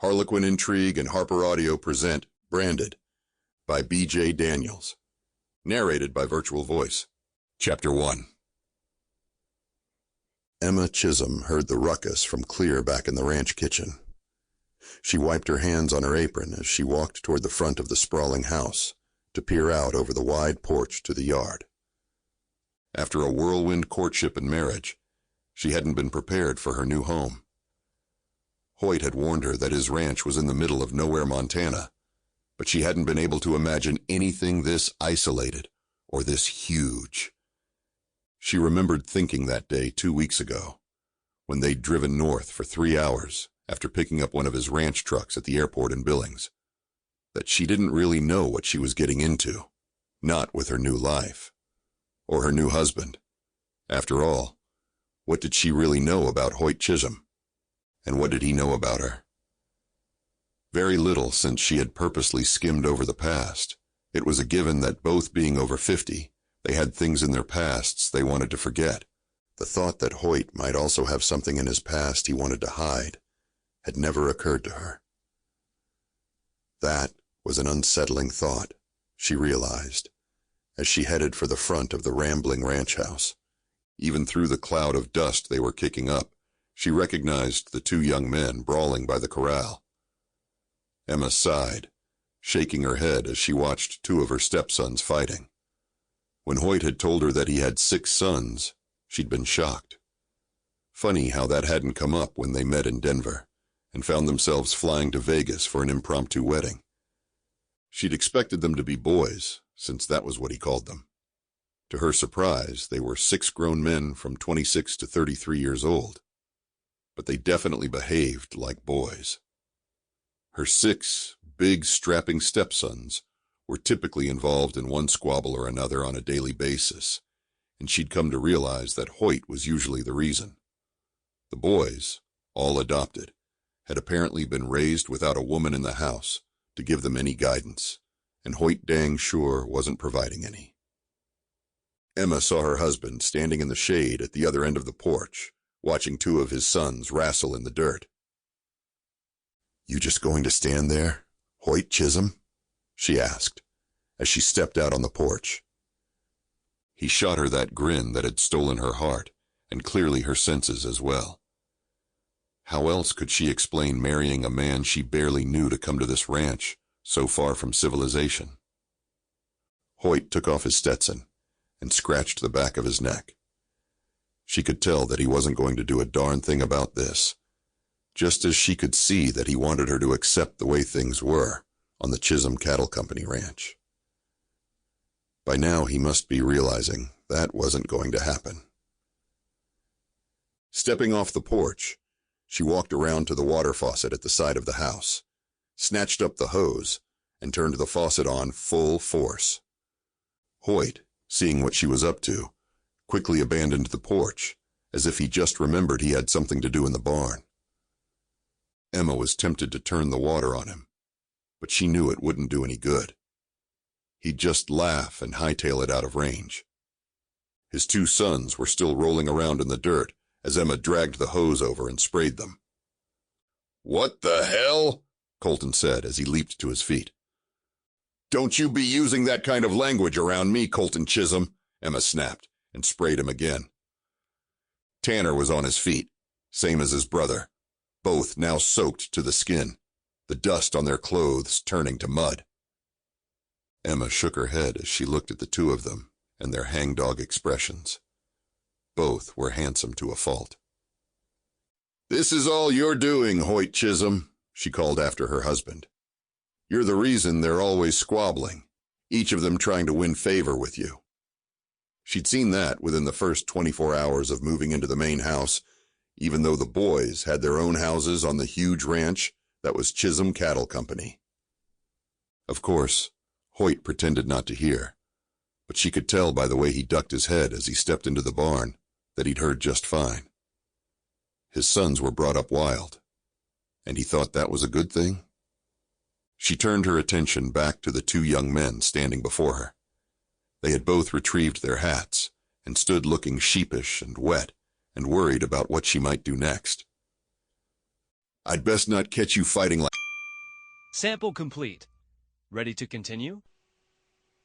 Harlequin Intrigue and HarlequinAudio present Branded by B.J. Daniels. Narrated by Virtual Voice. Chapter 1. Emma Chisholm heard the ruckus from clear back in the ranch kitchen. She wiped her hands on her apron as she walked toward the front of the sprawling house to peer out over the wide porch to the yard. After a whirlwind courtship and marriage, she hadn't been prepared for her new home. Hoyt had warned her that his ranch was in the middle of nowhere, Montana, but she hadn't been able to imagine anything this isolated or this huge. She remembered thinking that day 2 weeks ago, when they'd driven north for 3 hours after picking up one of his ranch trucks at the airport in Billings, that she didn't really know what she was getting into, not with her new life, or her new husband. After all, what did she really know about Hoyt Chisholm? And what did he know about her? Very little, since she had purposely skimmed over the past. It was a given that both being over 50, they had things in their pasts they wanted to forget. The thought that Hoyt might also have something in his past he wanted to hide had never occurred to her. That was an unsettling thought, she realized, as she headed for the front of the rambling ranch house. Even through the cloud of dust they were kicking up, she recognized the 2 young men brawling by the corral. Emma sighed, shaking her head as she watched 2 of her stepsons fighting. When Hoyt had told her that he had 6 sons, she'd been shocked. Funny how that hadn't come up when they met in Denver and found themselves flying to Vegas for an impromptu wedding. She'd expected them to be boys, since that was what he called them. To her surprise, they were 6 grown men from 26 to 33 years old, but they definitely behaved like boys. Her 6 big, strapping stepsons were typically involved in one squabble or another on a daily basis, and she'd come to realize that Hoyt was usually the reason. The boys, all adopted, had apparently been raised without a woman in the house to give them any guidance, and Hoyt dang sure wasn't providing any. Emma saw her husband standing in the shade at the other end of the porch, watching 2 of his sons wrestle in the dirt. "You just going to stand there, Hoyt Chisholm?" she asked, as she stepped out on the porch. He shot her that grin that had stolen her heart, and clearly her senses as well. How else could she explain marrying a man she barely knew to come to this ranch, so far from civilization? Hoyt took off his Stetson and scratched the back of his neck. She could tell that he wasn't going to do a darn thing about this, just as she could see that he wanted her to accept the way things were on the Chisholm Cattle Company ranch. By now he must be realizing that wasn't going to happen. Stepping off the porch, she walked around to the water faucet at the side of the house, snatched up the hose, and turned the faucet on full force. Hoyt, seeing what she was up to, quickly abandoned the porch, as if he just remembered he had something to do in the barn. Emma was tempted to turn the water on him, but she knew it wouldn't do any good. He'd just laugh and hightail it out of range. His 2 sons were still rolling around in the dirt as Emma dragged the hose over and sprayed them. "What the hell?" Colton said as he leaped to his feet. "Don't you be using that kind of language around me, Colton Chisholm," Emma snapped, and sprayed him again. Tanner was on his feet, same as his brother, both now soaked to the skin, the dust on their clothes turning to mud. Emma shook her head as she looked at the 2 of them and their hangdog expressions. Both were handsome to a fault. "This is all you're doing, Hoyt Chisholm," she called after her husband. "You're the reason they're always squabbling, each of them trying to win favor with you." She'd seen that within the first 24 hours of moving into the main house, even though the boys had their own houses on the huge ranch that was Chisholm Cattle Company. Of course, Hoyt pretended not to hear, but she could tell by the way he ducked his head as he stepped into the barn that he'd heard just fine. His sons were brought up wild, and he thought that was a good thing. She turned her attention back to the 2 young men standing before her. They had both retrieved their hats and stood looking sheepish and wet and worried about what she might do next. I'd best not catch you fighting like... Sample complete. Ready to continue?